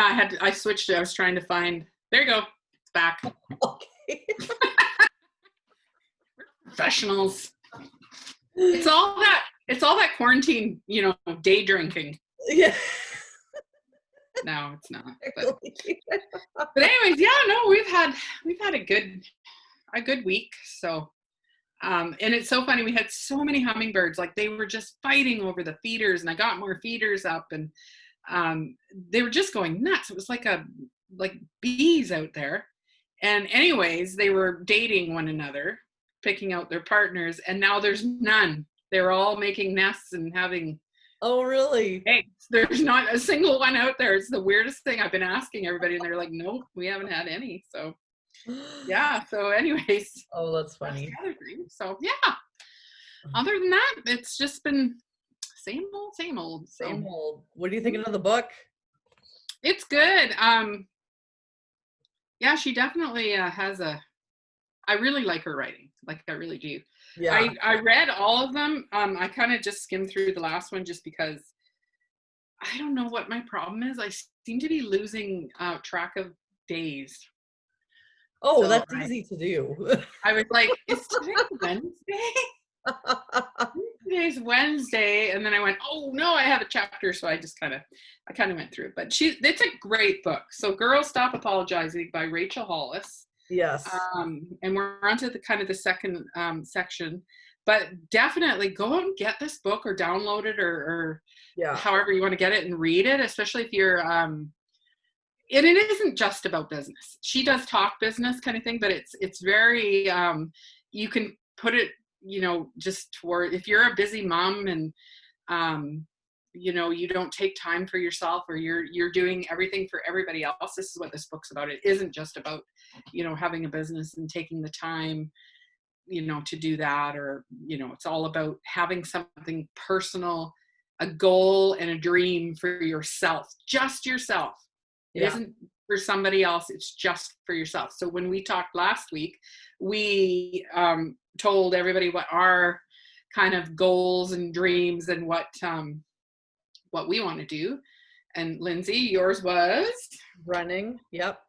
Yeah, I switched it. I was trying to find, there you go. It's back. Okay. Professionals. It's all that quarantine, day drinking. Yeah. No, it's not. But anyways, yeah, no, we've had a good week. So, and it's so funny. We had so many hummingbirds, like they were just fighting over the feeders, and I got more feeders up, and they were just going nuts. It was like bees out there. And anyways, they were dating one another, picking out their partners, and now there's none. They're all making nests and having Oh, really? eggs. There's not a single one out there. It's the weirdest thing. I've been asking everybody, and they're like, nope, we haven't had any. So yeah. So anyways. Oh, that's funny. So yeah. Other than that, it's just been same old. Same old. What are you thinking of the book? It's good. Yeah, she definitely has I really like her writing. Like, I really do. Yeah. I read all of them. I kind of just skimmed through the last one just because I don't know what my problem is. I seem to be losing track of days. Oh, so that's easy to do. I was like, is today Wednesday? Today's Wednesday, and then I went, oh no, I have a chapter. So I kind of went through it. But it's a great book. So Girls Stop Apologizing by Rachel Hollis. Yes. And we're on to the second section. But definitely go out and get this book, or download it, or however you want to get it and read it, especially if you're and it isn't just about business. She does talk business kind of thing, but it's very you can put it, just toward, if you're a busy mom and you don't take time for yourself, or you're doing everything for everybody else. This is what this book's about. It isn't just about having a business and taking the time to do that, or it's all about having something personal, a goal and a dream for yourself, just yourself. It isn't for somebody else. It's just for yourself. So when we talked last week, we told everybody what our kind of goals and dreams and what we want to do. And Lindsay, yours was running. Yep.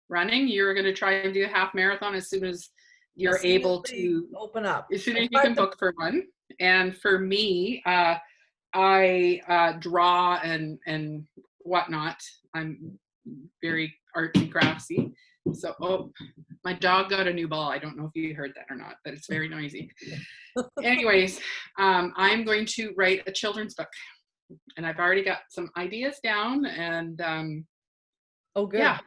Running. You're going to try and do a half marathon as soon as you're able to open up. As soon as you can book for one. And for me, I draw and whatnot. I'm very arts and craftsy. So, my dog got a new ball. I don't know if you heard that or not, but it's very noisy. Anyways, I'm going to write a children's book, and I've already got some ideas down, and oh, good. Yeah,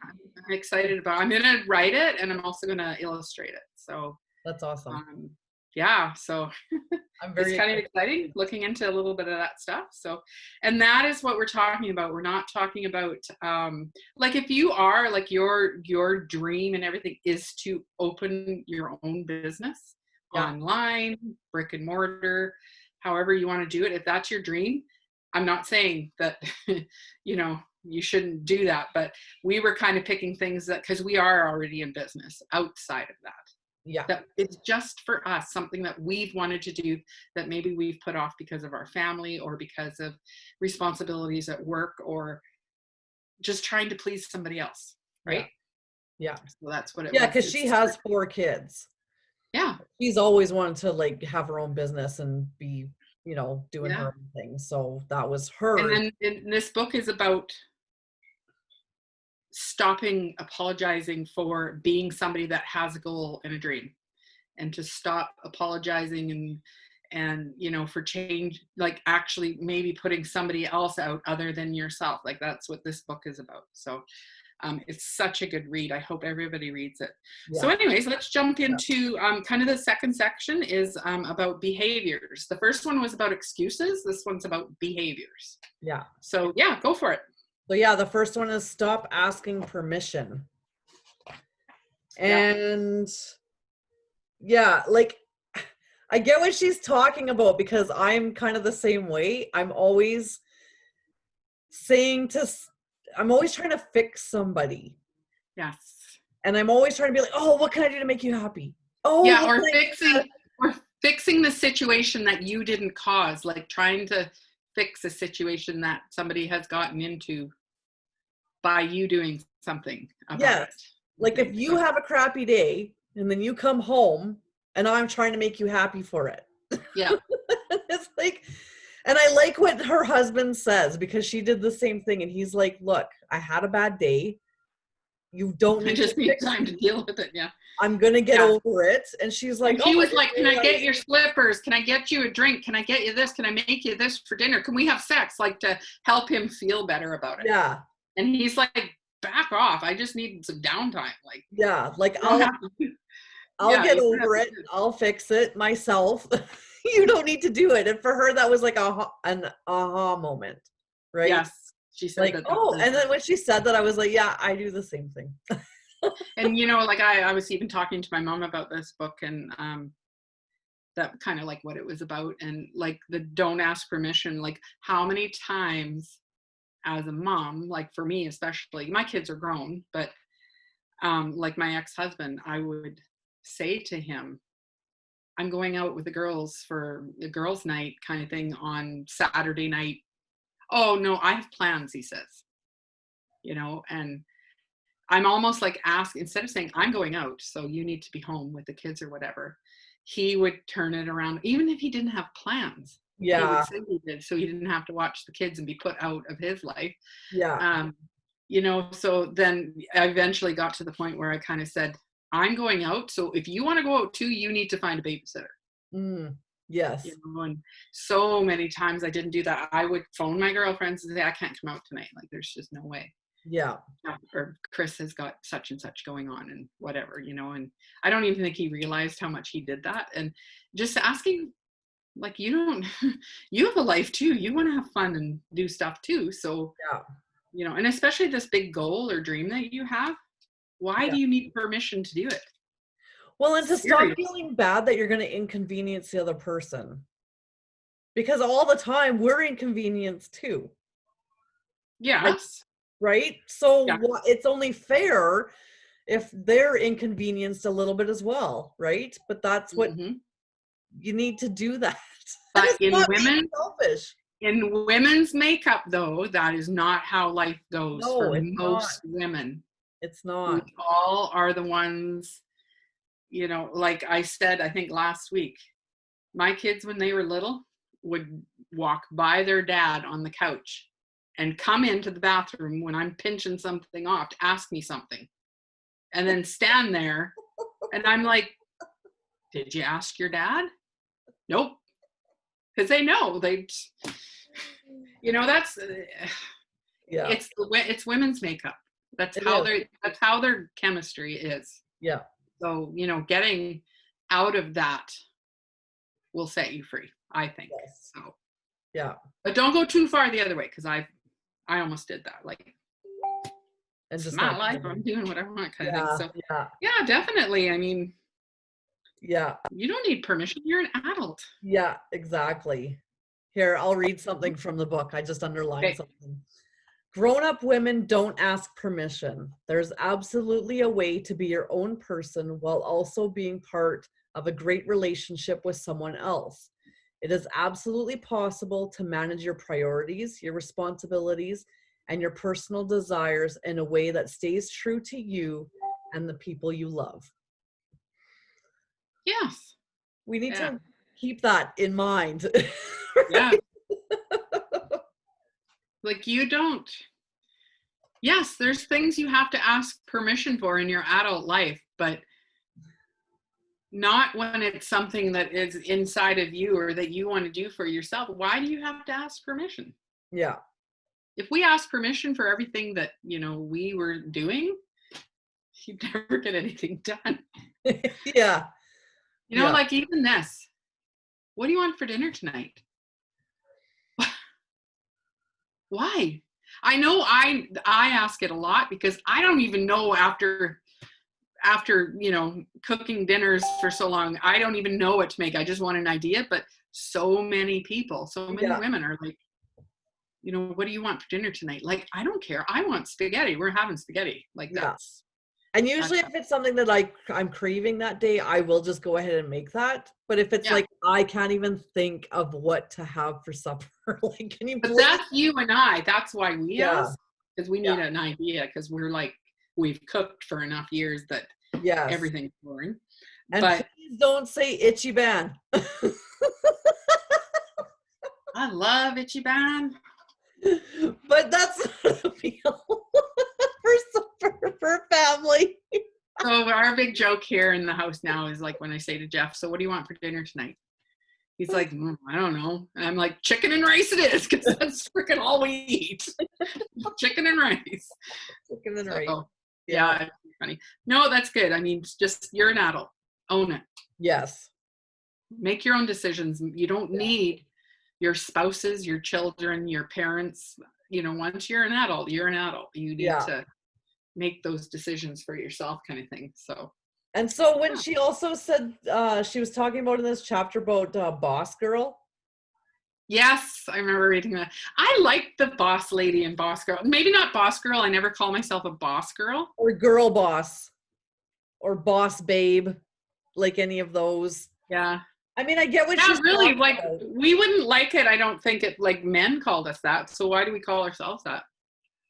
I'm excited about it. I'm going to write it, and I'm also going to illustrate it. So that's awesome. Yeah, so I'm very it's kind of exciting looking into a little bit of that stuff. So, and that is what we're talking about. We're not talking about like, if you are like your dream and everything is to open your own business online, brick and mortar, however you want to do it. If that's your dream, I'm not saying that you shouldn't do that, but we were kind of picking things that, because we are already in business outside of that. Yeah. That it's just for us, something that we've wanted to do that maybe we've put off because of our family, or because of responsibilities at work, or just trying to please somebody else. Right. Yeah. So that's what it was. Yeah. Cause she has 4 kids. Yeah. She's always wanted to like have her own business and be, doing her own thing. So that was her. And then this book is about stopping apologizing for being somebody that has a goal and a dream, and to stop apologizing and for change, like actually maybe putting somebody else out other than yourself. Like, that's what this book is about. So it's such a good read. I hope everybody reads it. So anyways, let's jump into kind of the second section is about behaviors. The first one was about excuses. This one's about behaviors. Yeah. So go for it. So the first one is stop asking permission. And like, I get what she's talking about, because I'm kind of the same way. I'm always trying to fix somebody. Yes. And I'm always trying to be like, oh, what can I do to make you happy? Oh, yeah, or fixing the situation that you didn't cause, like trying to fix a situation that somebody has gotten into. by you doing something about it. Yes. Like if you have a crappy day and then you come home and I'm trying to make you happy for it. Yeah. It's like, and I like what her husband says because she did the same thing. And he's like, look, I had a bad day. You don't I need to just need fix time me. to deal with it. Yeah. I'm going to get Yeah. over it. And she's like, And oh, he I was didn't like, can I get realize. your slippers? Can I get you a drink? Can I get you this? Can I make you this for dinner? Can we have sex? Like to help him feel better about it. Yeah. And he's like, back off. I just need some downtime. Like, Yeah. Like you don't have to, I'll yeah, get you don't have over to it. do it. I'll fix it myself. You don't need to do it. And for her, that was like an aha moment, right? Yes. She said Like, that that oh, was, and then when she said that, I was like, yeah, I do the same thing. and you know, like I was even talking to my mom about this book and that kind of like what it was about and like the don't ask permission, like how many times as a mom, like for me especially, my kids are grown, but like my ex-husband, I would say to him, I'm going out with the girls for the girls' night kind of thing on Saturday night. Oh no, I have plans, he says, you know, and I'm almost like instead of saying I'm going out, so you need to be home with the kids or whatever, he would turn it around, even if he didn't have plans. He would Yeah. say he did, so he didn't have to watch the kids and be put out of his life. Yeah. You know, so then I eventually got to the point where I kind of said, I'm going out, so if you want to go out too, you need to find a babysitter. Yes. You know, and so many times I didn't do that. I would phone my girlfriends and say, I can't come out tonight. Like, there's just no way. Yeah. Or Chris has got such and such going on and whatever, you know, and I don't even think he realized how much he did that. And just asking, like, you don't, you have a life too. You want to have fun and do stuff too. So, Yeah. you know, and especially this big goal or dream that you have, why Yeah. do you need permission to do it? Well, and to stop Serious. feeling bad that you're going to inconvenience the other person. Because all the time we're inconvenienced too. Like, Yes. right? So Yeah. it's only fair if they're inconvenienced a little bit as well, right? But that's what Mm-hmm. you need to do that. And But it's not being selfish. in women's makeup, though, that is not how life goes for No, it's not. most women. It's We not. all are the ones, you know, like I said, I think last week, my kids, when they were little, would walk by their dad on the couch and come into the bathroom when I'm pinching something off to ask me something and then stand there. And I'm like, did you ask your dad? Nope. Because they know you know, that's Yeah. it's women's makeup. That's It how is. their chemistry is. Yeah. So, you know, getting out of that will set you free, I think. Yes. So, Yeah. but don't go too far the other way because I almost did that. Like, And it's just my not life, I'm doing what I want kind of thing. yeah. So, Yeah. yeah, definitely. I mean, Yeah. you don't need permission. You're an adult. Yeah, exactly. Here, I'll read something from the book. I just underlined Okay. something. Grown-up women don't ask permission. There's absolutely a way to be your own person while also being part of a great relationship with someone else. It is absolutely possible to manage your priorities, your responsibilities, and your personal desires in a way that stays true to you and the people you love. Yes. We need Yeah. to keep that in mind. Yeah. Right? Like you don't. Yes, there's things you have to ask permission for in your adult life, but not when it's something that is inside of you or that you want to do for yourself. Why do you have to ask permission? Yeah. If we ask permission for everything that, you know, we were doing, you'd never get anything done. Yeah. You know, Yeah. like even this. What do you want for dinner tonight? Why? I know I ask it a lot because I don't even know after you know cooking dinners for so long, I don't even know what to make. I just want an idea. But so many people, so many Yeah. women are like, you know, what do you want for dinner tonight? Like, I don't care. I want spaghetti. We're having spaghetti. Like Yeah. And usually if it's something that I'm craving that day, I will just go ahead and make that. But if it's yeah. like, I can't even think of what to have for supper, like, can you But please? that's you and I. That's why we Yeah. ask. because we Yeah. need an idea, because we're like, we've cooked for enough years that Yes. everything's boring. And But please don't say itchy ban. I love Ichiban. But that's not a meal for family. So our big joke here in the house now is like when I say to Jeff, so what do you want for dinner tonight? He's like, I don't know. And I'm like, chicken and rice it is, because that's freaking all we eat. Chicken and rice. Chicken and So, rice. yeah, it's funny. No, that's good. I mean, it's just, you're an adult. Own it. Yes. Make your own decisions. You don't need your spouses, your children, your parents. Once you're an adult, you're an adult. You need to make those decisions for yourself, kind of thing. So. And so when she also said, she was talking about in this chapter about Boss Girl. Yes, I remember reading that. I like the boss lady and boss girl. Maybe not boss girl. I never call myself a boss girl. Or girl boss. Or boss babe. Like any of those. Yeah. I mean, I get what Yeah, she's really, like, about. we wouldn't like it. I don't think it, like, men called us that. So why do we call ourselves that?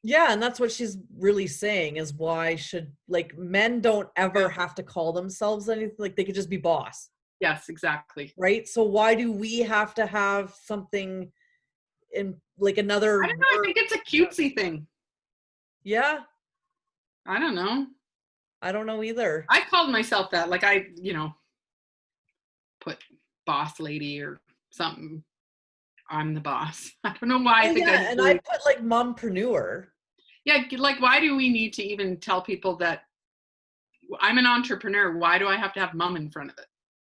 Yeah, and that's what she's really saying is why should, like, men don't ever have to call themselves anything. Like, they could just be boss. Yes, exactly. Right? So why do we have to have something in, like, another I don't know. I think it's a cutesy thing. Yeah. I don't know. I don't know either. I called myself that. Like, I, put boss lady or something. I'm the boss. I don't know why I think and I put, like, mompreneur. Yeah, like, why do we need to even tell people that I'm an entrepreneur? Why do I have to have mom in front of it?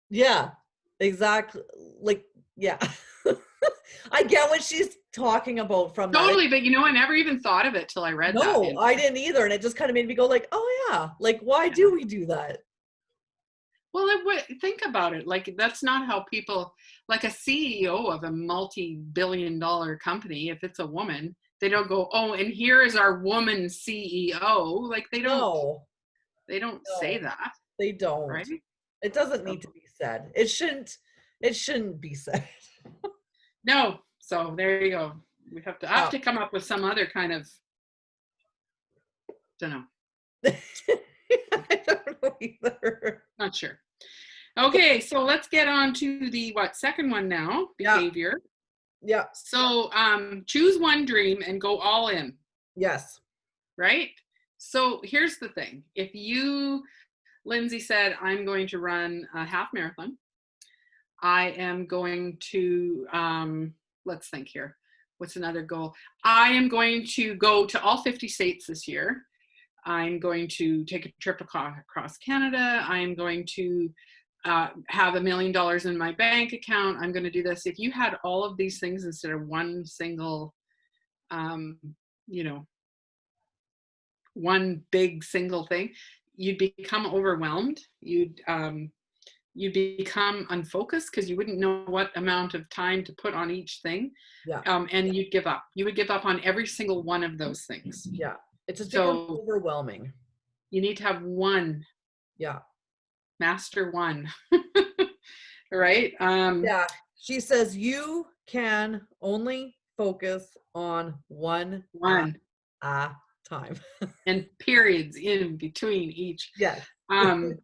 Yeah, exactly. Like, yeah. I get what she's talking about from totally, that. but I never even thought of it till I read that. No, I didn't either. And it just kind of made me go like, oh yeah, like, why do we do that? Well, think about it. Like, that's not how people, like a CEO of a multi-billion-dollar company, if it's a woman, they don't go, oh, and here is our woman CEO. Like, they don't say that. They don't. Right? It doesn't need to be said. It shouldn't be said. No. So there you go. I have to come up with some other kind of, don't know. I don't know either. Not sure. Okay, so let's get on to the second one now, behavior. Yeah. So choose one dream and go all in. Yes. Right? So here's the thing. If you, Lindsay, said, I'm going to run a half marathon, I am going to, let's think here. What's another goal? I am going to go to all 50 states this year. I'm going to take a trip across Canada. I'm going to have $1 million in my bank account. I'm going to do this. If you had all of these things instead of one single, one big single thing, you'd become overwhelmed. You'd become unfocused because you wouldn't know what amount of time to put on each thing. Yeah. And you'd give up. You would give up on every single one of those things. Yeah. It just becomes overwhelming. You need to have one. Yeah. Master one. Right? Yeah. She says you can only focus on one at a time. And periods in between each. Yeah. And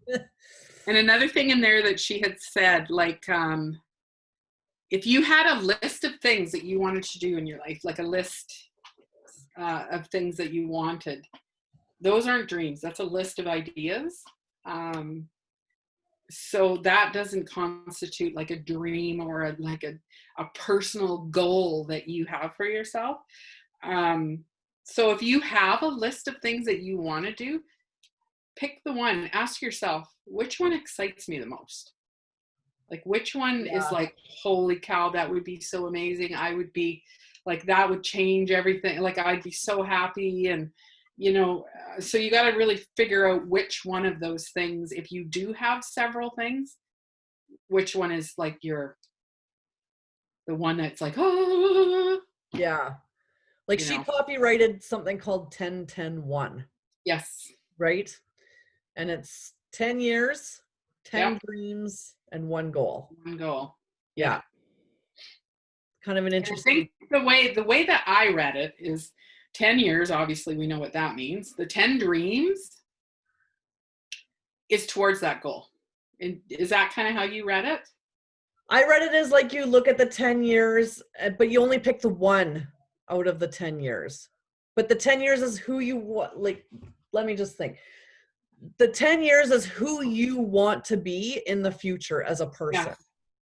another thing in there that she had said, like, if you had a list of things that you wanted to do in your life, like a list of things that you wanted, those aren't dreams. That's a list of ideas. So that doesn't constitute like a dream or a personal goal that you have for yourself. So if you have a list of things that you want to do, pick the one. Ask yourself, which one excites me the most? Like, which one is like, holy cow, that would be so amazing. I would be like, that would change everything. Like, I'd be so happy. And, so you got to really figure out which one of those things, if you do have several things, which one is like the one that's like, oh. Yeah. Like, she copyrighted something called 10-10-1. Yes. Right? And it's 10 years, 10 dreams, and one goal. One goal. Yeah. Kind of an interesting. I think the way that I read it is 10 years, obviously we know what that means. The 10 dreams is towards that goal. And is that kind of how you read it? I read it as like you look at the 10 years, but you only pick the one out of the 10 years. But the 10 years is who you want. Like, let me just think. The 10 years is who you want to be in the future as a person.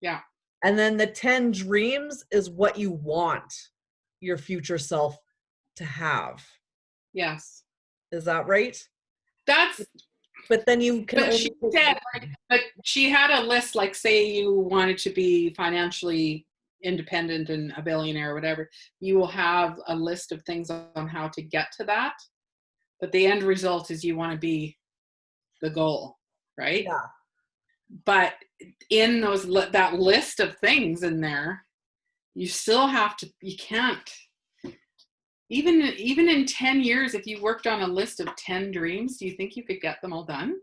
Yeah. And then the 10 dreams is what you want your future self to have. Yes. Is that right? That's, But then you can but only she said, like, but she had a list, like, say you wanted to be financially independent and a billionaire or whatever, you will have a list of things on how to get to that. But the end result is you want to be the goal, right? Yeah. But in that list of things in there, you still have to, you can't, even in 10 years, if you worked on a list of 10 dreams, do you think you could get them all done?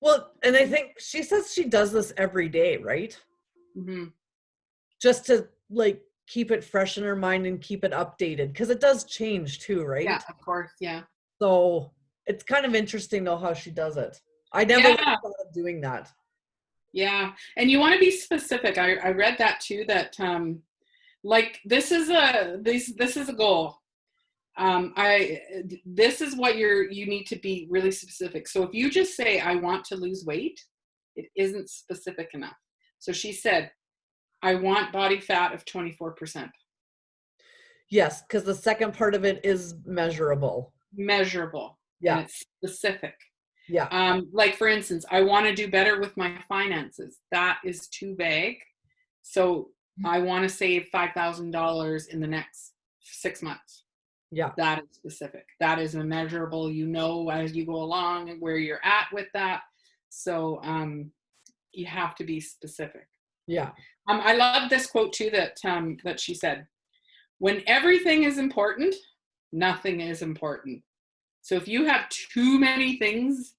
Well, and I think she says she does this every day, right? Mm-hmm. Just to like keep it fresh in her mind and keep it updated, because it does change too, right? Yeah, of course. Yeah. So it's kind of interesting though how she does it. I never really thought of doing that. Yeah. And you want to be specific. I read that too, that like this is a goal. This is what you need to be really specific. So if you just say, I want to lose weight, it isn't specific enough. So she said, I want body fat of 24%. Yes, because the second part of it is measurable. Measurable. Yeah. And it's specific. Yeah. Like for instance, I want to do better with my finances. That is too vague. So I want to save $5,000 in the next 6 months. Yeah. That is specific. That is a measurable, as you go along and where you're at with that. So you have to be specific. Yeah. I love this quote too that she said, when everything is important, nothing is important. So if you have too many things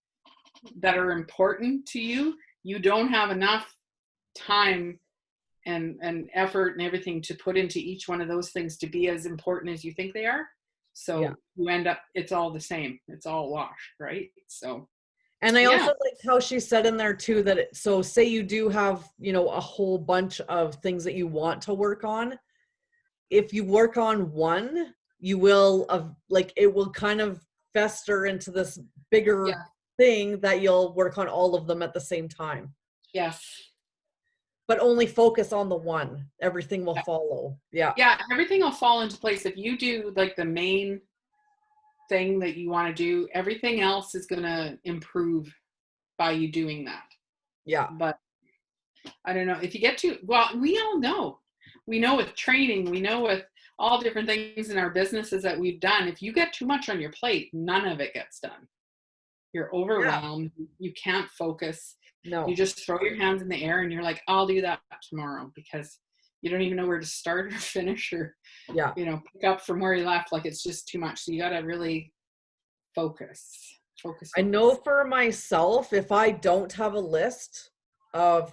that are important to you, you don't have enough time and effort and everything to put into each one of those things to be as important as you think they are. So you end up, it's all the same. It's all wash, right? So. And I also like how she said in there too, that so say you do have, a whole bunch of things that you want to work on. If you work on one, you will it will kind of fester into this bigger thing that you'll work on all of them at the same time. Yes. But only focus on the one. Everything will follow. Yeah. Yeah, everything will fall into place. If you do like the main thing that you want to do, everything else is going to improve by you doing that. Yeah. But I don't know if you get we all know. We know with training, we know with all different things in our businesses that we've done, if you get too much on your plate, none of it gets done. You're overwhelmed. Yeah. You can't focus. No. You just throw your hands in the air and you're like, I'll do that tomorrow, because you don't even know where to start or finish or, pick up from where you left. Like, it's just too much. So you got to really focus. I know for myself, if I don't have a list of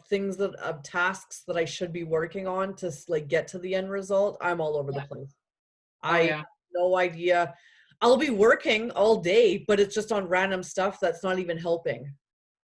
tasks that I should be working on to like get to the end result, I'm all over the place. I have no idea. I'll be working all day, but it's just on random stuff that's not even helping.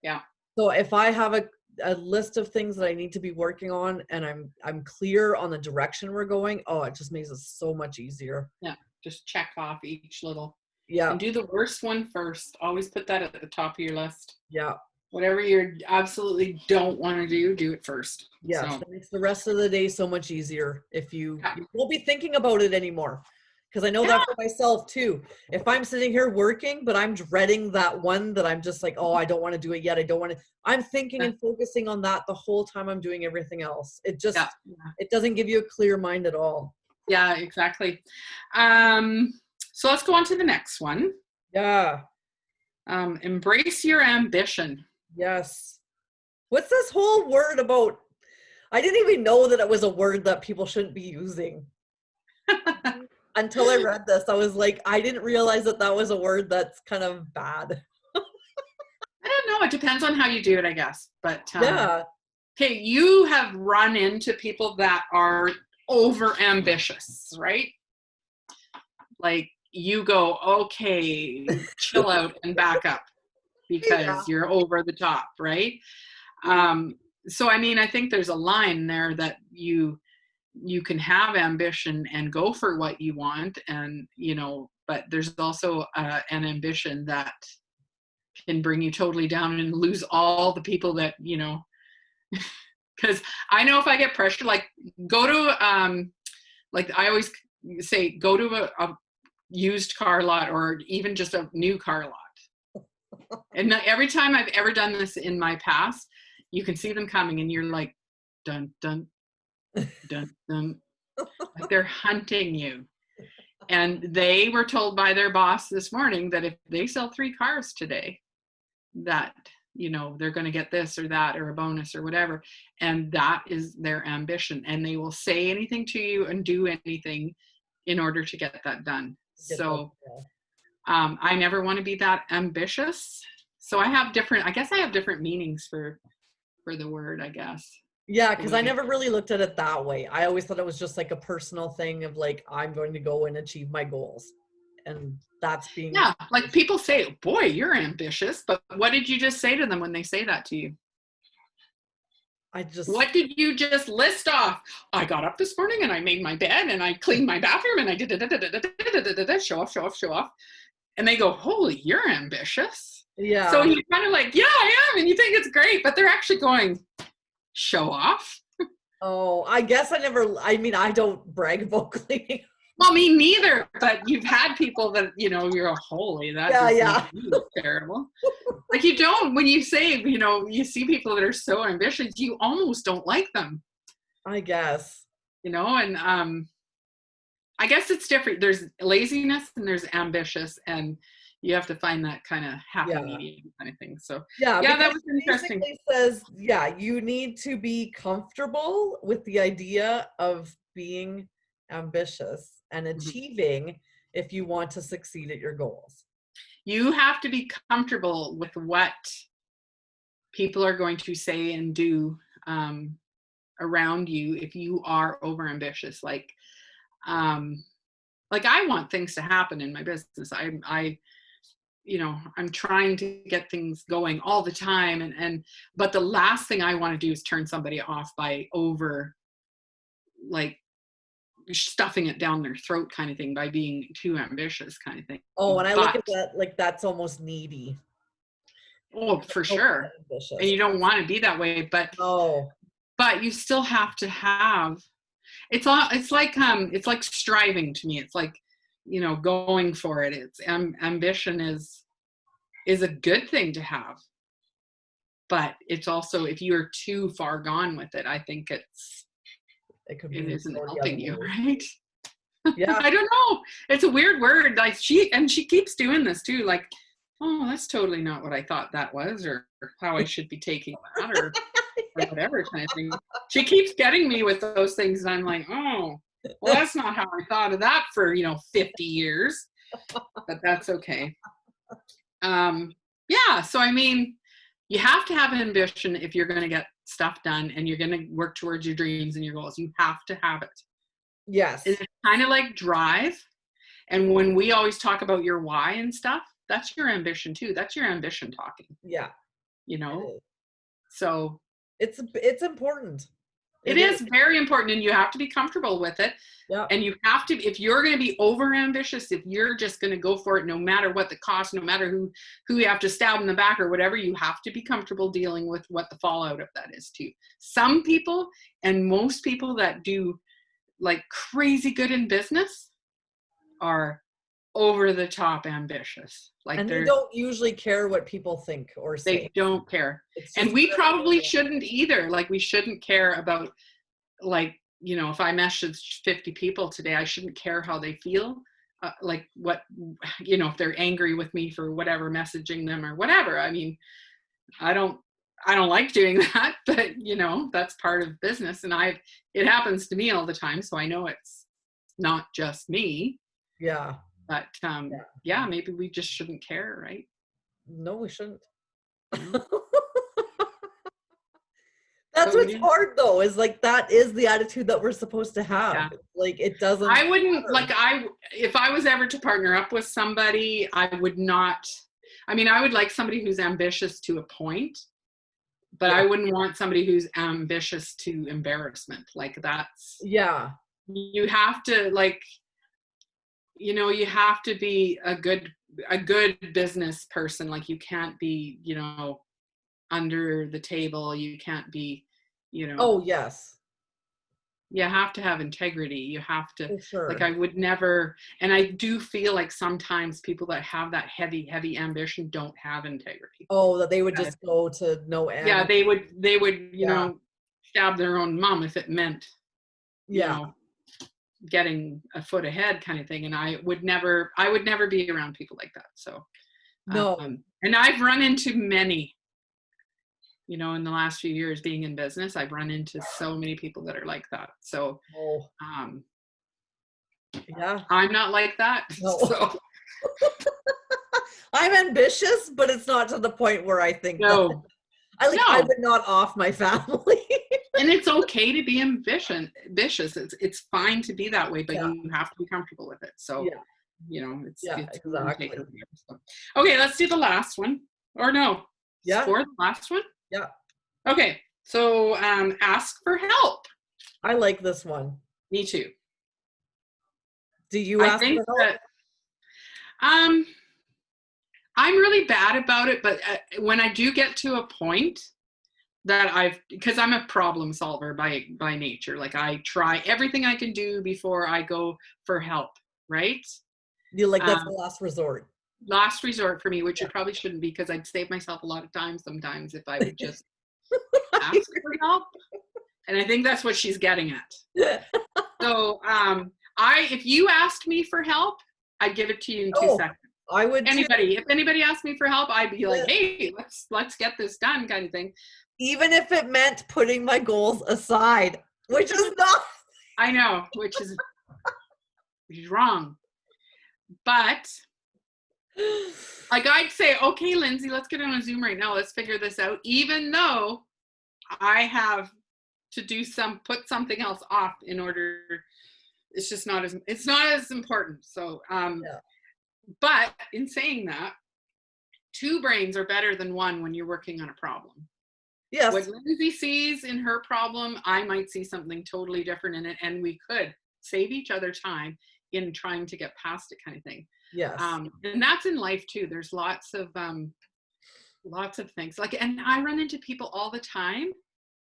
Yeah. So if I have a list of things that I need to be working on and I'm clear on the direction we're going, it just makes it so much easier. Yeah. Just check off each little. Yeah. And do the worst one first. Always put that at the top of your list. Yeah. Whatever you absolutely don't want to do it first. Yeah. So. That makes the rest of the day so much easier if you won't be thinking about it anymore. Because I know that for myself too. If I'm sitting here working, but I'm dreading that one that I'm just like, I don't want to do it yet. I don't want to. I'm thinking and focusing on that the whole time I'm doing everything else. It just, it doesn't give you a clear mind at all. Yeah, exactly. So let's go on to the next one. Yeah. Embrace your ambition. Yes. What's this whole word about? I didn't even know that it was a word that people shouldn't be using. Until I read this, I was like, I didn't realize that was a word that's kind of bad. I don't know. It depends on how you do it, I guess. But yeah. Okay, you have run into people that are over ambitious, right? like you go, okay, chill out and back up Yeah. because you're over the top, right? Um, so I mean, I think there's a line there that you can have ambition and go for what you want, and but there's also an ambition that can bring you totally down and lose all the people that because I know if I get pressure, like go to like I always say, go to a used car lot or even just a new car lot. And every time I've ever done this in my past, you can see them coming and you're like, dun, dun, dun, dun. Like they're hunting you. And they were told by their boss this morning that if they sell 3 cars today, that they're going to get this or that or a bonus or whatever, and that is their ambition, and they will say anything to you and do anything in order to get that done. So I never want to be that ambitious, so I guess I have different meanings for the word, I guess. Yeah, because I never really looked at it that way. I always thought it was just like a personal thing of like, I'm going to go and achieve my goals. And that's being... Yeah, like people say, boy, you're ambitious, but what did you just say to them when they say that to you? What did you just list off? I got up this morning and I made my bed and I cleaned my bathroom and I did show off, show off, show off. And they go, holy, you're ambitious. Yeah. So you're kind of like, yeah, I am. And you think it's great, but they're actually going, show off. Oh, I guess I don't brag about cleaning. Well, me neither, but you've had people that, you're holy, that terrible. Like you don't, when you say, you see people that are so ambitious, you almost don't like them. I guess. And I guess it's different. There's laziness and there's ambitious, and you have to find that kind of happy medium kind of thing. So yeah, that was interesting. It says, you need to be comfortable with the idea of being ambitious and achieving if you want to succeed at your goals. You have to be comfortable with what people are going to say and do around you if you are overambitious. Like I want things to happen in my business. I'm trying to get things going all the time, but the last thing I want to do is turn somebody off by over like stuffing it down their throat kind of thing, by being too ambitious kind of thing. Oh, and I look at that like that's almost needy. Oh, for sure. And you don't want to be that way, but you still have to have, it's like striving to me. It's like, going for it. It's ambition is a good thing to have, but it's also, if you're too far gone with it, I think it isn't helping you, right? Yeah. I don't know. It's a weird word. Like she keeps doing this too. Like, oh, that's totally not what I thought that was, or how I should be taking that, or whatever kind of thing. She keeps getting me with those things, and I'm like, oh, well, that's not how I thought of that for 50 years. But that's okay. Yeah. So I mean, you have to have an ambition if you're going to get stuff done and you're going to work towards your dreams and your goals. You have to have it. Yes. It's kind of like drive. And when we always talk about your why and stuff, that's your ambition too. That's your ambition talking. Yeah. So it's important. It is very important, and you have to be comfortable with it. Yeah. And you have to, if you're going to be over ambitious, if you're just going to go for it, no matter what the cost, no matter who you have to stab in the back or whatever, you have to be comfortable dealing with what the fallout of that is too. Some people, and most people that do like crazy good in business, are over the top ambitious. Like, and they don't usually care what people think or say. They don't care. And we probably shouldn't either. Like, we shouldn't care about, like, if I message 50 people today, I shouldn't care how they feel. Like what, if they're angry with me for whatever, messaging them or whatever. I mean, I don't like doing that, but that's part of business. And it happens to me all the time. So I know it's not just me. Yeah. But yeah, maybe we just shouldn't care, right? No, we shouldn't. That's but we what's do. hard though, is like that is the attitude that we're supposed to Yeah. have. Like it doesn't I wouldn't matter. if I was ever to partner up with somebody, I would not, I mean, I would like somebody who's ambitious to a point, but I Yeah. wouldn't want somebody who's ambitious to embarrassment. Like that's, Yeah. you have to like, you have to be a good business person. Like you can't be, under the table. You can't be, you know, Oh, yes. you have to have integrity. You have to, For like, sure. I would never, and I do feel like sometimes people that have that heavy ambition don't have integrity. Oh, that they would just go to no end. Yeah, they would, Yeah. stab their own mom if it meant, you Yeah. know, getting a foot ahead kind of thing. And I would never be around people like that. So, No. and I've run into many, in the last few years being in business, I've run into so many people that are like that. So, Oh, um, yeah. I'm not like that. No. So, I'm ambitious, but it's not to the point where I think that no, I no. would not off my family. And it's okay to be ambitious. It's fine to be that way, but Yeah. you have to be comfortable with it. So, Yeah. it's Yeah, it's who you take exactly. over here. So. Okay, let's do the last one. Or no, Yeah. for the last one. Yeah. Okay, so ask for help. I like this one. Me too. Do you I ask think for help? that I'm really bad about it, but when I do get to a point that because I'm a problem solver by nature. Like I try everything I can do before I go for help, right? You like that's the Um, last resort. last resort for me, which Yeah. it probably shouldn't be because I'd save myself a lot of time sometimes if I would just ask for help. And I think that's what she's getting at. So if you asked me for help, I'd give it to you in 2 seconds. I would too. If anybody asked me for help, I'd be like, hey, let's get this done kind of thing. Even if it meant putting my goals aside, which is not. I know, which is wrong. But like I'd say, okay, Lindsay, let's get on a Zoom right now. Let's figure this out. Even though I have to put something else off in order, it's not as important. So, Yeah. but in saying that, two brains are better than one when you're working on a problem. Yes. What Lindsay sees in her problem, I might see something totally different in it, and we could save each other time in trying to get past it, kind of thing. Yes. And that's in life too. There's lots of things and I run into people all the time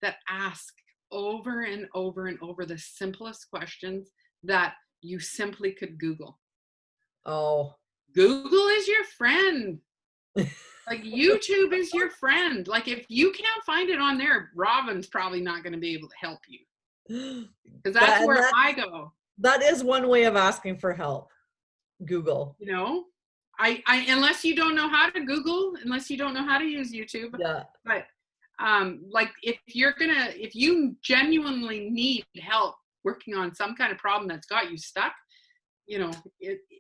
that ask over and over and over the simplest questions that you simply could Google. Oh. Google is your friend. Like YouTube is your friend. Like if you can't find it on there, Robin's probably not going to be able to help you. Because that's where I go. That is one way of asking for help. Google. I unless you don't know how to Google, unless you don't know how to use YouTube. Yeah. But like if you genuinely need help working on some kind of problem that's got you stuck,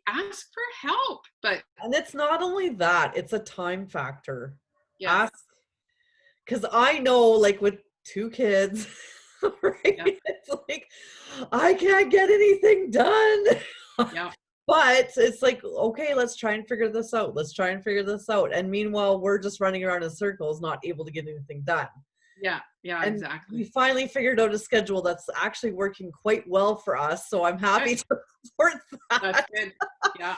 ask for help. And it's not only that, it's a time factor. Yes. Because I know, like with 2 kids, right? Yeah. It's like I can't get anything done. Yeah. But it's like, okay, let's try and figure this out. Let's try and figure this out. And meanwhile, we're just running around in circles, not able to get anything done. Yeah, and exactly. We finally figured out a schedule that's actually working quite well for us. So I'm happy to report that. That's good. Yeah.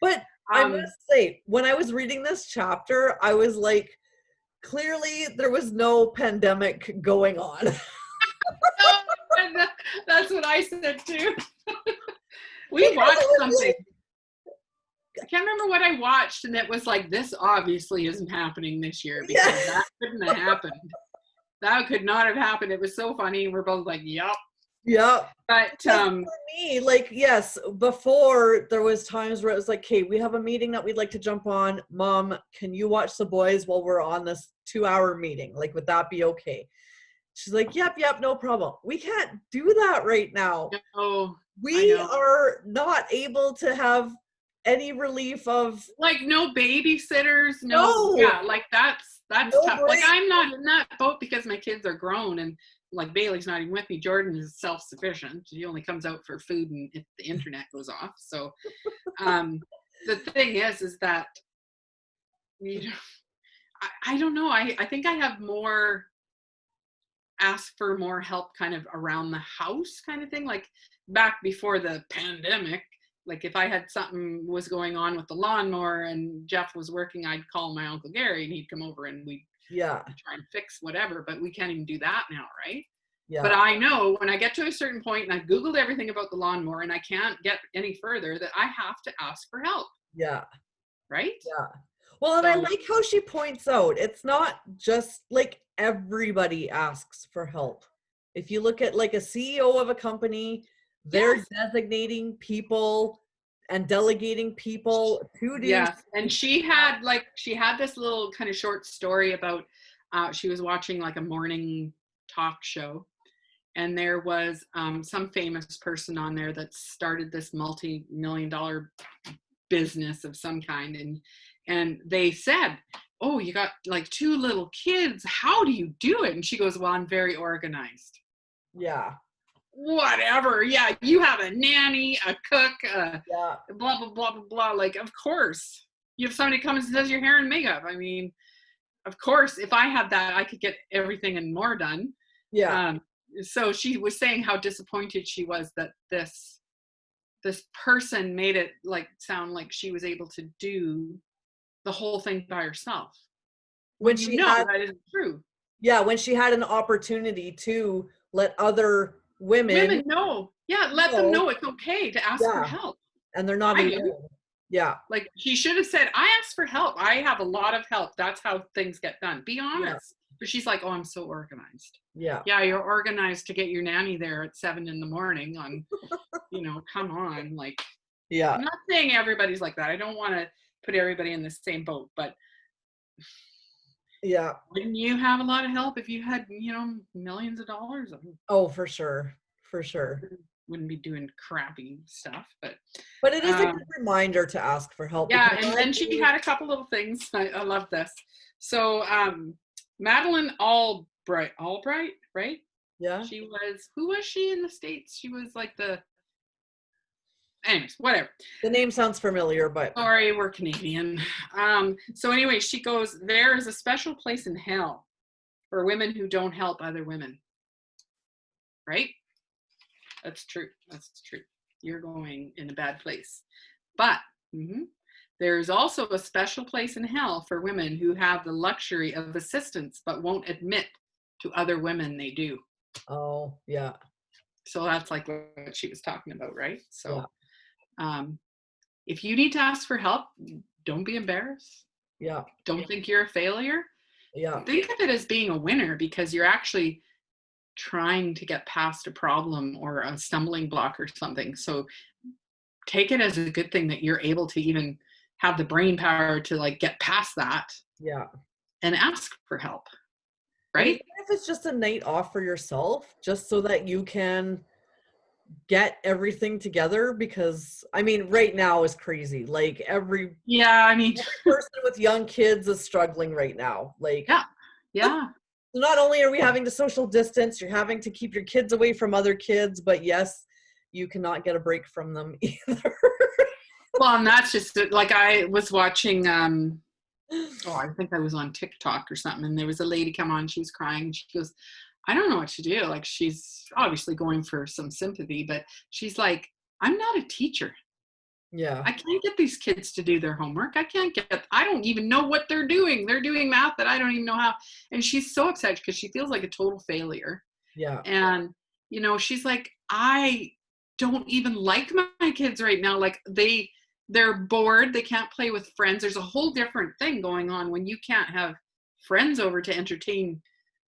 But I must say, when I was reading this chapter, I was like, clearly there was no pandemic going on. That's what I said too. We watched something. I can't remember what I watched, and it was like, this obviously isn't happening this year because that couldn't have happened. That could not have happened. It was so funny. We're both like, yep. Yep. But for me, like, yes, before there was times where it was like, okay, we have a meeting that we'd like to jump on. Mom, can you watch the boys while we're on this 2-hour meeting? Like, would that be okay? She's like, yep, no problem. We can't do that right now. No, we are not able to have any relief of like no babysitters, no, no, yeah, like that's no tough. Like break. I'm not in that boat because my kids are grown and like Bailey's not even with me. Jordan is self-sufficient. He only comes out for food and if the internet goes off. So um the thing is that you know I don't know. I think I have more ask for more help kind of around the house kind of thing. Like back before the pandemic, like if I had something was going on with the lawnmower and Jeff was working, I'd call my Uncle Gary and he'd come over and we'd Yeah, try and fix whatever, but we can't even do that now, right? But yeah, I know when I get to a certain point and I've Googled everything about the lawnmower and I can't get any further that I have to ask for help, yeah, right? yeah. Well, and I So like how she points out it's not just like everybody asks for help. If you look at like a CEO of a company, they're yes, designating people and delegating people to do yes. And she had this little kind of short story about she was watching like a morning talk show and there was some famous person on there that started this multi-million-dollar business of some kind and they said, oh, you got like two little kids, how do you do it? And she goes, well, I'm very organized. yeah, Whatever, yeah, you have a nanny, a cook, yeah, blah blah blah blah blah, like of course you have somebody comes and does your hair and makeup. I mean, of course if I had that I could get everything and more done. yeah, um, so she was saying how disappointed she was that this person made it like sound like she was able to do the whole thing by herself when when you she know had that isn't true. yeah, when she had an opportunity to let other women Women know, yeah, let them know, know it's okay to ask for yeah, help. and they're not I do. alone. Yeah, Like she should have said, I asked for help. I have a lot of help. That's how things get done. Be yeah, honest. But she's like, oh, I'm so organized. yeah, Yeah, you're organized to get your nanny there at 7 a.m. on, come on. Like, yeah, I'm not saying everybody's like that. I don't want to put everybody in the same boat, but yeah. wouldn't you have a lot of help if you had, millions of dollars? I Oh, for sure, for sure. wouldn't be doing crappy stuff, but But it is a um, good reminder to ask for help yeah, because and I then she do. had a couple little things. I love this. So Madeline Albright, right? Yeah, She was, who was she in the States? She was like anyways, whatever. the name sounds familiar, but Sorry, we're Canadian. So anyway, she goes, there is a special place in hell for women who don't help other women. Right? That's true. That's true. You're going in a bad place. But there is also a special place in hell for women who have the luxury of assistance but won't admit to other women they do. oh, yeah, So that's like what she was talking about, right? yeah, So if you need to ask for help, don't be embarrassed. yeah, Don't think you're a failure. yeah, Think of it as being a winner because you're actually trying to get past a problem or a stumbling block or something. So take it as a good thing that you're able to even have the brain power to like get past that yeah. and ask for help, And even right? if it's just a night off for yourself, just so that you can get everything together, because I mean, right now is crazy. Like Yeah, I mean, every person with young kids is struggling right now. Like, yeah, yeah. not only are we having to social distance, you're having to keep your kids away from other kids, but yes, you cannot get a break from them either. Well, and that's just like I was watching, I think I was on TikTok or something, and there was a lady come on, she was crying, she goes, I don't know what to do. Like she's obviously going for some sympathy, but she's like, I'm not a teacher. Yeah, I can't get these kids to do their homework. I don't even know what they're doing. They're doing math that I don't even know how. And she's so upset because she feels like a total failure. yeah, And, she's like, I don't even like my kids right now. Like they're bored. They can't play with friends. There's a whole different thing going on when you can't have friends over to entertain.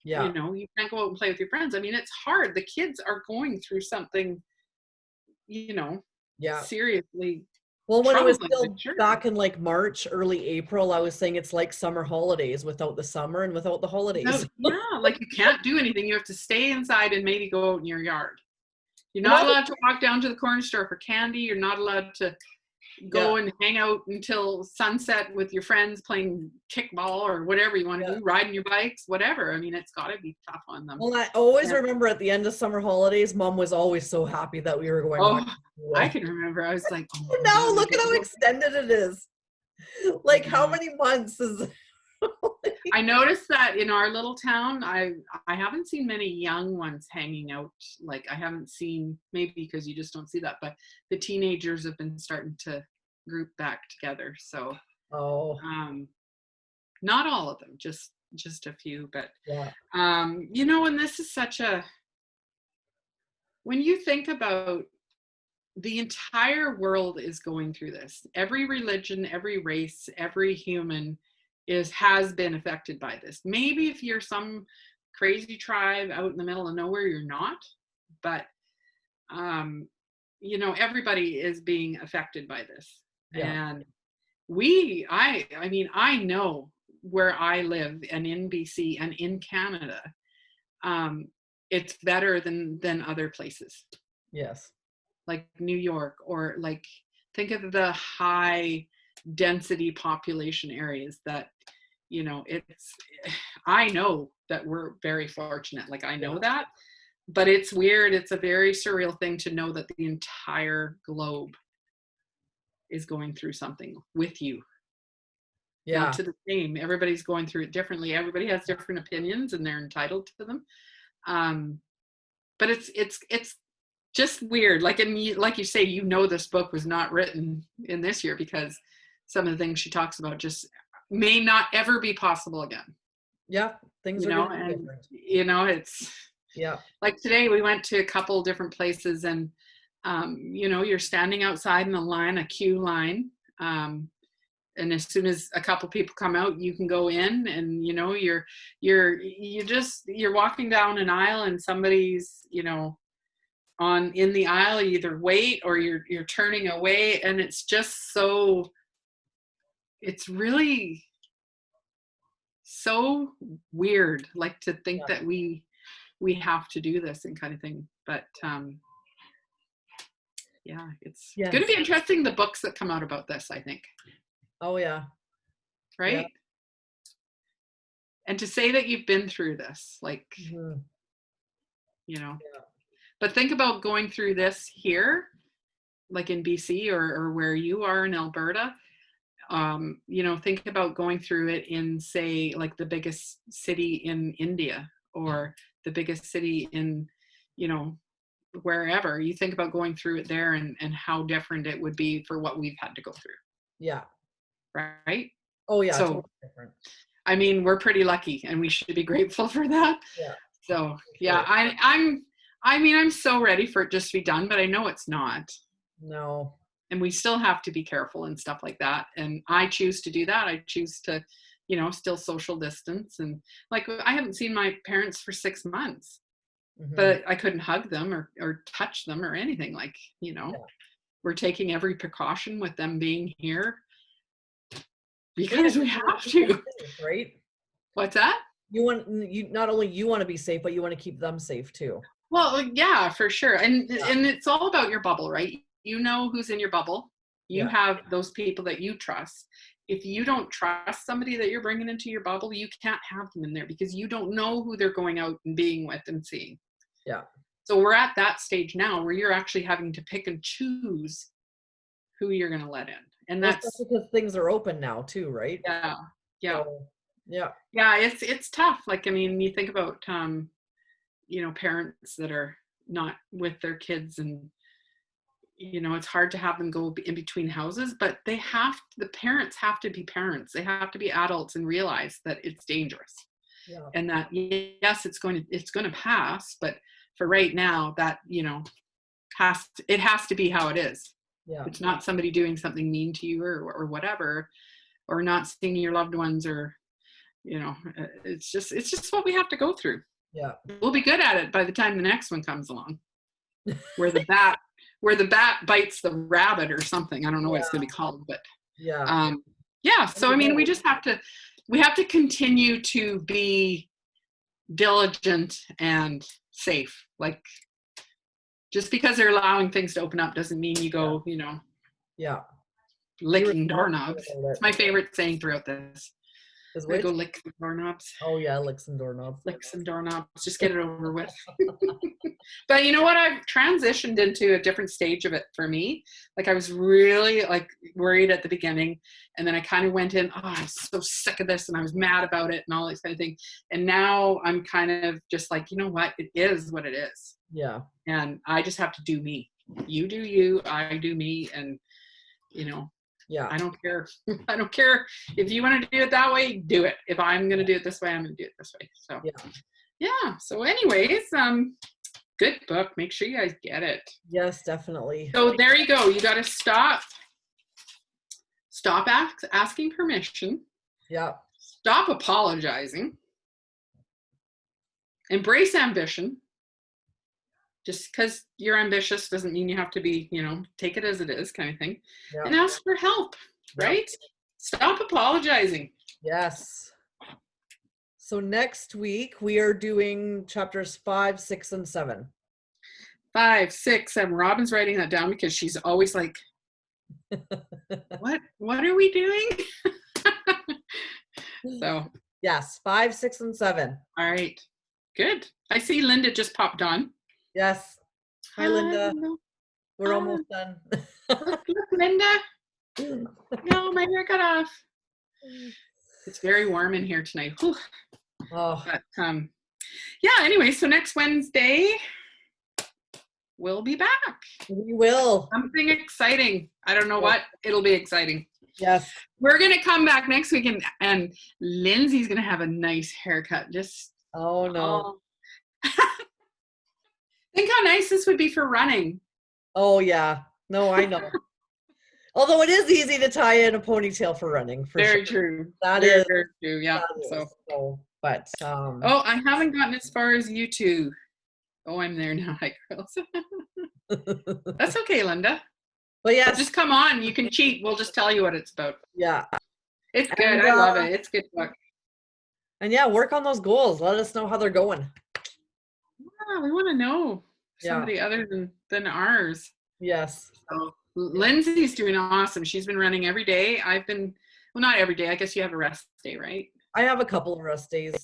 yeah, You can't go out and play with your friends. I mean, it's hard. The kids are going through something, yeah. seriously Well, when it was troubling, I'm still sure. back in like March, early April, I was saying it's like summer holidays without the summer and without the holidays. Yeah, like you can't do anything. You have to stay inside and maybe go out in your yard. You're And not all the allowed to walk down to the corner store for candy. You're not allowed to, Yeah. go and hang out until sunset with your friends playing kickball or whatever you want to Yeah. do, riding your bikes, whatever. I mean, it's got to be tough on them. Well, I always And, remember at the end of summer holidays, Mom was always so happy that we were going back oh, to I school. can remember. I was like, oh Oh, my God, now we look at get to how go. extended it is. I Like, how know. many months is I noticed that in our little town, I haven't seen many young ones hanging out. Like I haven't seen, maybe because you just don't see that, but the teenagers have been starting to group back together. So Oh, um, not all of them, just a few. But yeah. and this is such a, when you think about, the entire world is going through this. Every religion, every race, every human has been affected by this. Maybe if you're some crazy tribe out in the middle of nowhere, you're not. But um, everybody is being affected by this. Yeah. And I mean, I know where I live and in BC and in Canada, um, it's better than other places Yes. like New York, or like think of the high density population areas that, it's, I know that we're very fortunate. Like I know Yeah. that, but it's weird. It's a very surreal thing to know that the entire globe is going through something with you. Not Yeah. to the same. Everybody's going through it differently. Everybody has different opinions and they're entitled to them. Um, but it's just weird. Like, and like you say, this book was not written in this year because some of the things she talks about just may not ever be possible again. Yeah. Things are going to be And different. it's Yeah. like today we went to a couple different places, and you're standing outside in a queue line. And as soon as a couple people come out, you can go in, and you're walking down an aisle, and somebody's on in the aisle, you either wait or you're turning away, and it's just so, it's really so weird, like to think Yeah. that we have to do this and kind of thing. But yeah, it's going to Yes. be interesting, the books that come out about this, I think. Oh, yeah. Yeah. Right. And to say that you've been through this, like, Mhm. you know Yeah. but think about going through this here, like in BC, or where you are in Alberta. Think about going through it in, say, like the biggest city in India, or the biggest city in, you know, wherever. You think about going through it there, and how different it would be for what we've had to go through, Yeah. right? Oh, yeah. So, Totally different. I mean, we're pretty lucky, and we should be grateful for that. Yeah. So, For yeah, sure. I'm so ready for it just to be done, but I know it's not. No. And we still have to be careful and stuff like that. And I choose to do that. I choose to, still social distance. And like, I haven't seen my parents for 6 months, Hmm. but I couldn't hug them or touch them or anything. Like, Yeah. we're taking every precaution with them being here Well, yeah, because we you want to have keep them to. safe, right? What's that? You not only you want to be safe, but you want to keep them safe too. Well, yeah, for sure. And Yeah. it's all about your bubble, right? You know who's in your bubble. You Yeah. have those people that you trust. If you don't trust somebody that you're bringing into your bubble, you can't have them in there because you don't know who they're going out and being with and seeing. Yeah. So we're at that stage now where you're actually having to pick and choose who you're going to let in. And Well, that's, especially because things are open now too, right? yeah, yeah, So, yeah. yeah, it's tough. Like, I mean, you think about, parents that are not with their kids, and it's hard to have them go in between houses, but the parents have to be parents. They have to be adults and realize that it's dangerous, Yeah. and that, yes, it's going to pass, but for right now, that, it has to be how it is. Yeah. It's not somebody doing something mean to you, or whatever, or not seeing your loved ones, or, it's just what we have to go through. Yeah. We'll be good at it by the time the next one comes along, where the bat bites the rabbit or something. I don't know what it's going to be called, but Yeah. yeah. So I mean, Right. we have to continue to be diligent and safe. Like, just because they're allowing things to open up doesn't mean you Yeah. go, Yeah. Be licking responsible doorknobs. about it. It's my favorite saying throughout this. Is I'm gonna which? go lick some doorknobs. Oh yeah, lick some doorknobs. Lick some doorknobs. Just get it over with. But you know what? I've transitioned into a different stage of it for me. Like I was really like worried at the beginning, and then I kind of went in, oh, I'm so sick of this, and I was mad about it and all this kind of thing. And now I'm kind of just like, you know what? It is what it is. Yeah. And I just have to do me. You do you, I do me, and you know, Yeah. I don't care. I don't care if you want to do it that way, do it. If I'm going to do it this way, I'm going to do it this way. So yeah. So anyways, good book. Make sure you guys get it. Yes, definitely. So there you go. You got to stop asking permission. Yeah. Stop apologizing. Embrace ambition. Just because you're ambitious doesn't mean you have to be, take it as it is kind of thing. Yeah. And ask for help, right? Stop apologizing. Yes. So next week we are doing chapters 5, 6, and 7. 5, 6, 7. Robin's writing that down because she's always like, what are we doing? So yes, 5, 6, and 7. All right. Good. I see Linda just popped on. Yes. Hi, Linda. We're almost done. Look, Linda. No, my hair got off. It's very warm in here tonight. Whew. Oh. But yeah, anyway, so next Wednesday we'll be back. We will. Something exciting. I don't know what. It'll be exciting. Yes. We're going to come back next week and Lindsay's going to have a nice haircut. Just oh no. Think how nice this would be for running. Oh yeah. No, I know. Although it is easy to tie in a ponytail for running. Very sure. True. That very, is very true. Yeah. So, but oh, I haven't gotten as far as you two. Oh, I'm there now. Hi, girls. That's okay, Linda. But yes, just come on. You can cheat. We'll just tell you what it's about. Yeah. It's good. I love it. It's a good book. And yeah, work on those goals. Let us know how they're going. Yeah, we want to know somebody other than ours. Yes. So Lindsay's doing awesome. She's been running every day. I've been, well, not every day. I guess you have a rest day, right? I have a couple of rest days.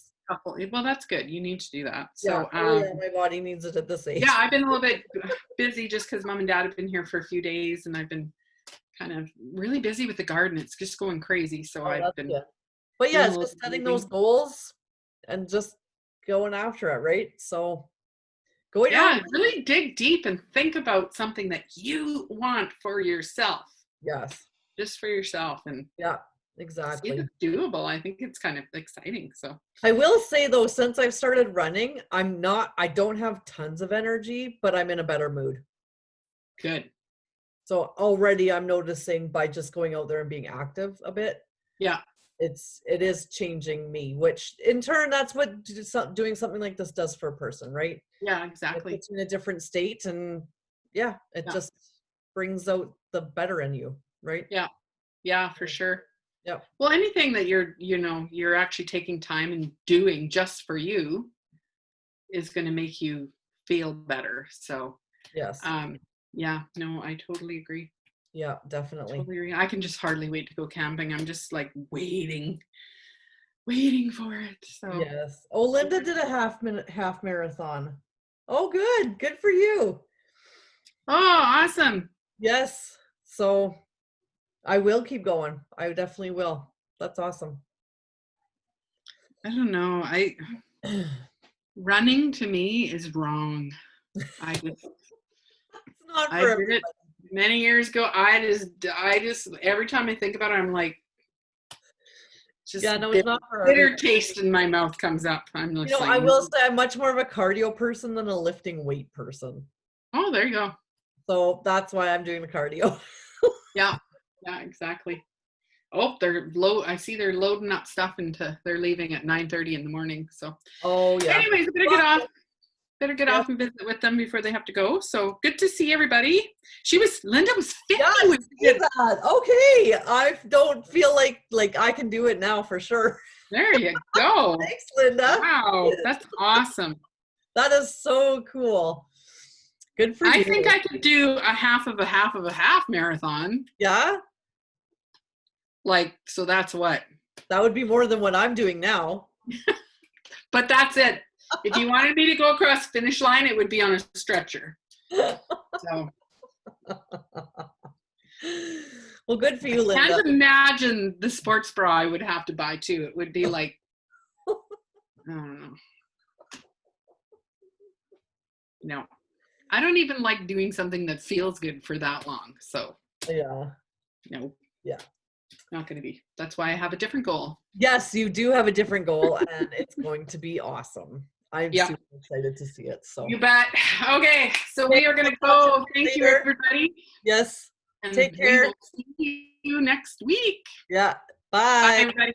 Well, that's good. You need to do that. So my body needs it at this age. Yeah, I've been a little bit busy just because Mom and Dad have been here for a few days, and I've been kind of really busy with the garden. It's just going crazy. So I've been. Good. But yeah, it's just setting those goals and just going after it, right? So going on. Really dig deep and think about something that you want for yourself. Yes. Just for yourself. And yeah, exactly. It's doable. I think it's kind of exciting. So I will say though, since I've started running, I don't have tons of energy, but I'm in a better mood. Good. So already I'm noticing by just going out there and being active a bit. Yeah. It is changing me, which in turn, that's what doing something like this does for a person, right? Yeah, exactly. It's in a different state, and it just brings out the better in you, right? Yeah, for sure. Yeah. Well, anything that you're actually taking time and doing just for you is going to make you feel better. So yes. Yeah, no, I totally agree. Yeah, definitely. Totally agree. I can just hardly wait to go camping. I'm just like waiting for it. So yes. Oh, Linda did a half marathon. Oh, good for you. Oh, awesome. Yes. So I will keep going. I definitely will. That's awesome. I don't know. Running to me is wrong. I just it's not for I did it many years ago. I just every time I think about it, I'm like, just it's not for bitter taste in my mouth comes up. I'm just like, I will say I'm much more of a cardio person than a lifting weight person. Oh, there you go. So that's why I'm doing the cardio. Yeah, exactly. Oh, I see they're loading up stuff they're leaving at 9:30 in the morning. So anyways, better get off and visit with them before they have to go. So good to see everybody. Linda was 50. That. Okay. I don't feel like I can do it now for sure. There you go. Thanks, Linda. Wow, that's awesome. That is so cool. Good for you. I think I could do a half of a half marathon. Yeah? Like, so that's what. That would be more than what I'm doing now. But that's it. If you wanted me to go across the finish line, it would be on a stretcher. So well, good for you, I Linda. can't imagine the sports bra I would have to buy too. It would be like, I don't know. No, I don't even like doing something that feels good for that long. So Yeah. no, Yeah. not going to be. That's why I have a different goal. Yes, you do have a different goal, and it's going to be awesome. I'm super excited to see it. So you bet. Okay, so we are going to go. Thank you, everybody. Yes. And take care. We will see you next week. Yeah. Bye, Bye. everybody.